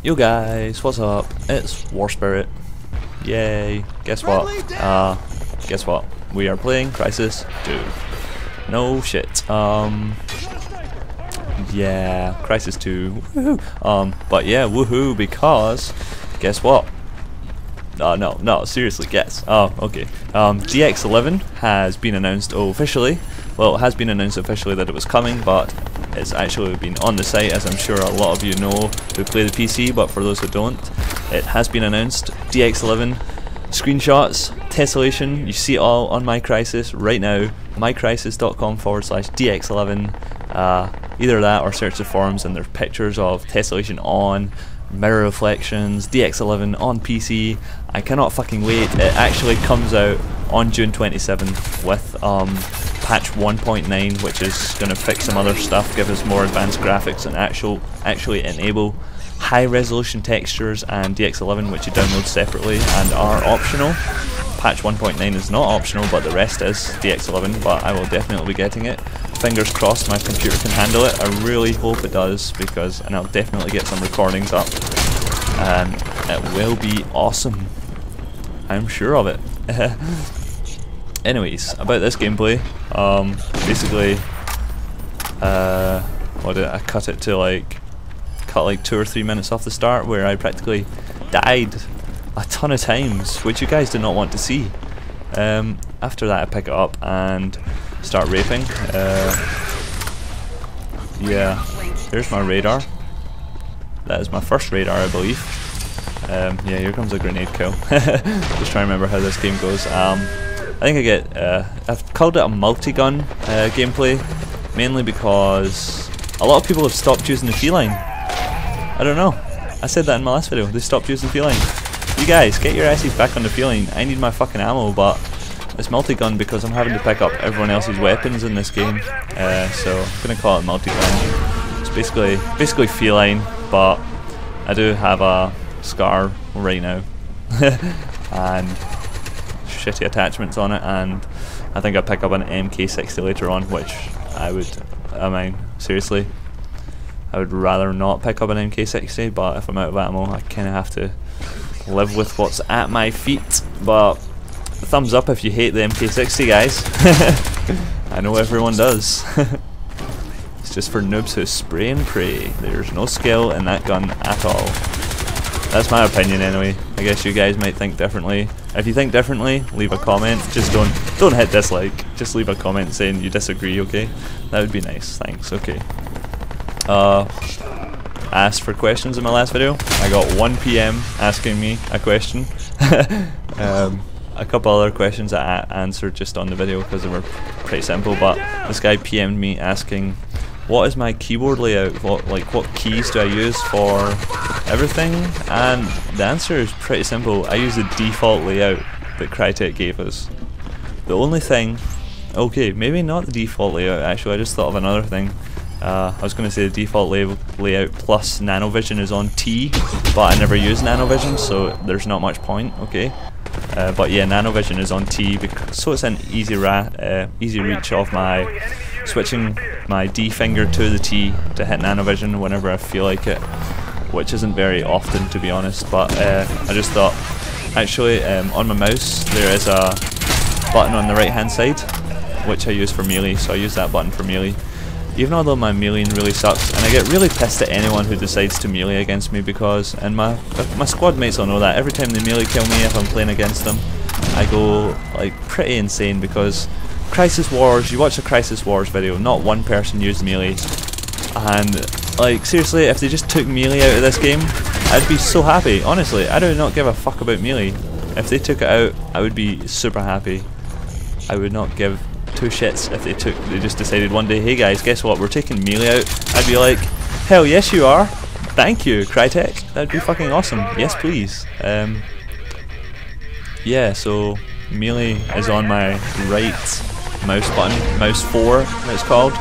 Yo guys, what's up? It's War Spirit. Yay! Guess what? Guess what? We are playing Crysis 2. No shit. Yeah, Crysis 2. Woohoo! But yeah, woohoo! Because guess what? No, seriously, guess. Oh, okay. DX11 has been announced officially. Well, it has been announced officially that it was coming, but it's actually been on the site, as I'm sure a lot of you know who play the PC, but for those who don't, it has been announced. DX11 screenshots, tessellation, you see it all on my Crysis right now, mycrysis.com/DX11, either that or search the forums and there's pictures of tessellation on, mirror reflections, DX11 on PC. I cannot fucking wait. It actually comes out on June 27th with patch 1.9, which is going to fix some other stuff, give us more advanced graphics and actually enable high resolution textures, and DX11, which you download separately and are optional. Patch 1.9 is not optional, but the rest is DX11, but I will definitely be getting it. Fingers crossed my computer can handle it. I really hope it does, and I'll definitely get some recordings up and it will be awesome. I'm sure of it. Anyways, about this gameplay, basically, what did I cut it to, like 2 or 3 minutes off the start, where I practically died a ton of times, which you guys did not want to see. After that I pick it up and start raping. Yeah, here's my radar. That is my first radar, I believe. Yeah, here comes a grenade kill. Just trying to remember how this game goes. I think I've called it a multi-gun gameplay, mainly because a lot of people have stopped using the feline. I don't know. I said that in my last video. They stopped using the feline. You guys, get your asses back on the feline. I need my fucking ammo, but it's multi-gun because I'm having to pick up everyone else's weapons in this game. So I'm gonna call it multi-gun. It's basically feline, but I do have a scar right now and shitty attachments on it, and I think I'll pick up an MK60 later on, which I mean, seriously, I would rather not pick up an MK60, but if I'm out of ammo I kinda have to live with what's at my feet. But thumbs up if you hate the MK60, guys. I know everyone does. It's just for noobs who spray and pray. There's no skill in that gun at all. That's my opinion anyway. I guess you guys might think differently. If you think differently, leave a comment. Just don't hit dislike. Just leave a comment saying you disagree, okay? That would be nice. Thanks. Okay. Asked for questions in my last video. I got 1 PM asking me a question. A couple other questions I answered just on the video because they were pretty simple, but this guy PM'd me asking, what is my keyboard layout? What keys do I use for everything? And the answer is pretty simple. I use the default layout that Crytek gave us. The only thing, okay, maybe not the default layout actually, I just thought of another thing. I was going to say the default layout plus nanovision is on T, but I never use nanovision, so there's not much point, okay? But yeah, nanovision is on T, so it's an easy reach of my switching my D finger to the T to hit nanovision whenever I feel like it, which isn't very often to be honest, but I just thought, actually on my mouse there is a button on the right hand side which I use for melee, so I use that button for melee. Even although my meleeing really sucks, and I get really pissed at anyone who decides to melee against me, because, and my squad mates will know that, every time they melee kill me if I'm playing against them, I go like pretty insane, because Crysis Wars, you watch a Crysis Wars video, not one person used melee, and like seriously, if they just took melee out of this game, I'd be so happy. Honestly, I do not give a fuck about melee. If they took it out, I would be super happy. I would not give two shits if they just decided one day, hey guys, guess what, we're taking melee out. I'd be like, hell yes you are, thank you Crytek, that'd be fucking awesome, yes please. Yeah, so melee is on my right mouse button, mouse 4 it's called,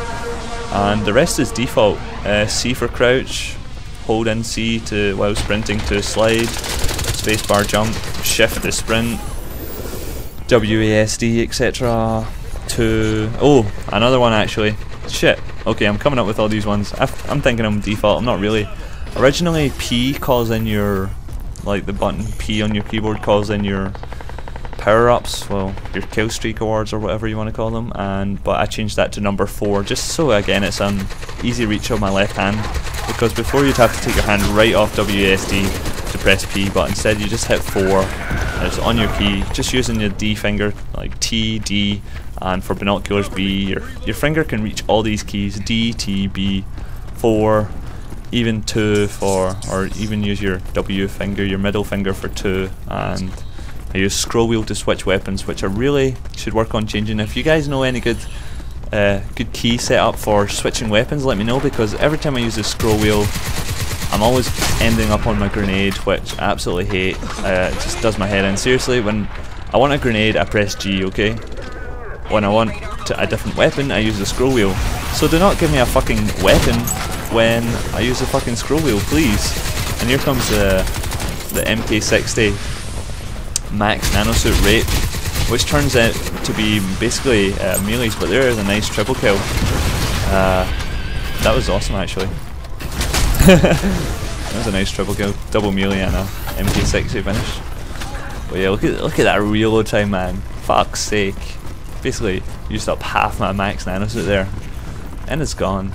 and the rest is default. C for crouch, hold in C to while sprinting to slide, spacebar jump, shift to sprint, WASD etc. to, oh, another one actually, shit, okay, I'm coming up with all these ones, I'm thinking I'm default, I'm not really. Originally P calls in your, like the button P on your keyboard calls in your power-ups, well, your kill streak awards or whatever you want to call them, but I changed that to number 4 just so again it's an easy reach on my left hand, because before you'd have to take your hand right off WASD to press P, but instead you just hit 4 and it's on your key, just using your D finger, like T, D, and for binoculars B. Your finger can reach all these keys, D, T, B, 4, even 2 for, or even use your W finger, your middle finger for 2, and I use scroll wheel to switch weapons, which I really should work on changing. If you guys know any good key setup for switching weapons, let me know, because every time I use the scroll wheel I'm always ending up on my grenade, which I absolutely hate. It just does my head in. Seriously, when I want a grenade I press G, okay? When I want a different weapon I use the scroll wheel. So do not give me a fucking weapon when I use the fucking scroll wheel, please. And here comes the MK60 Max Nanosuit Rape, which turns out to be basically melees, but there is a nice triple kill. That was awesome actually. That was a nice triple kill, double melee and a MK60 finish. But yeah, look at that reload time, man. Fuck's sake. Basically used up half my Max Nanosuit there. And it's gone.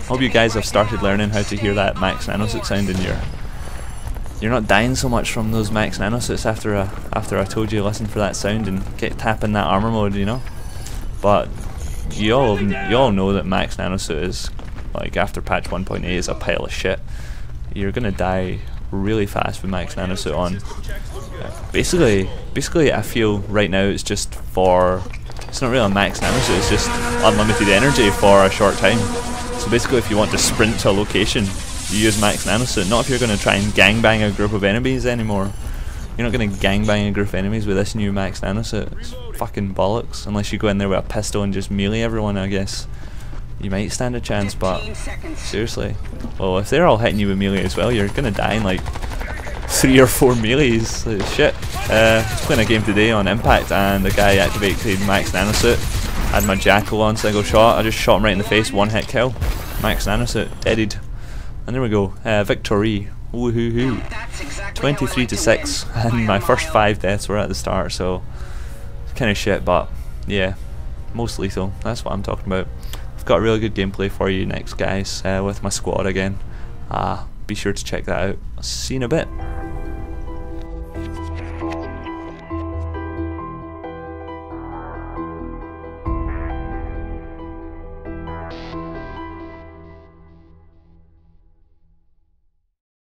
Hope you guys have started learning how to hear that Max Nanosuit sound in you're not dying so much from those Max Nanosuits after I told you to listen for that sound and get tapping that armor mode, you know. But you all know that Max Nanosuit is, like, after patch 1.8 is a pile of shit. You're gonna die really fast with Max Nanosuit on. Basically I feel right now it's just for, it's not really a Max Nanosuit, it's just unlimited energy for a short time. So basically if you want to sprint to a location, you use Max Nanosuit. Not if you're going to try and gangbang a group of enemies anymore. You're not going to gangbang a group of enemies with this new Max Nanosuit. It's fucking bollocks. Unless you go in there with a pistol and just melee everyone, I guess. You might stand a chance, but seriously. Well, if they're all hitting you with melee as well, you're going to die in like 3 or 4 melees. Like, shit. I was playing a game today on Impact and the guy activated Max Nanosuit. Had my Jackal on single shot. I just shot him right in the face, 1-hit kill. Max Nanosuit, deaded. And there we go, victory, woohoo-hoo, 23-6, and my first 5 deaths were at the start, so kind of shit, but yeah, most lethal, that's what I'm talking about. I've got a really good gameplay for you next, guys, with my squad again. Be sure to check that out. I'll see you in a bit.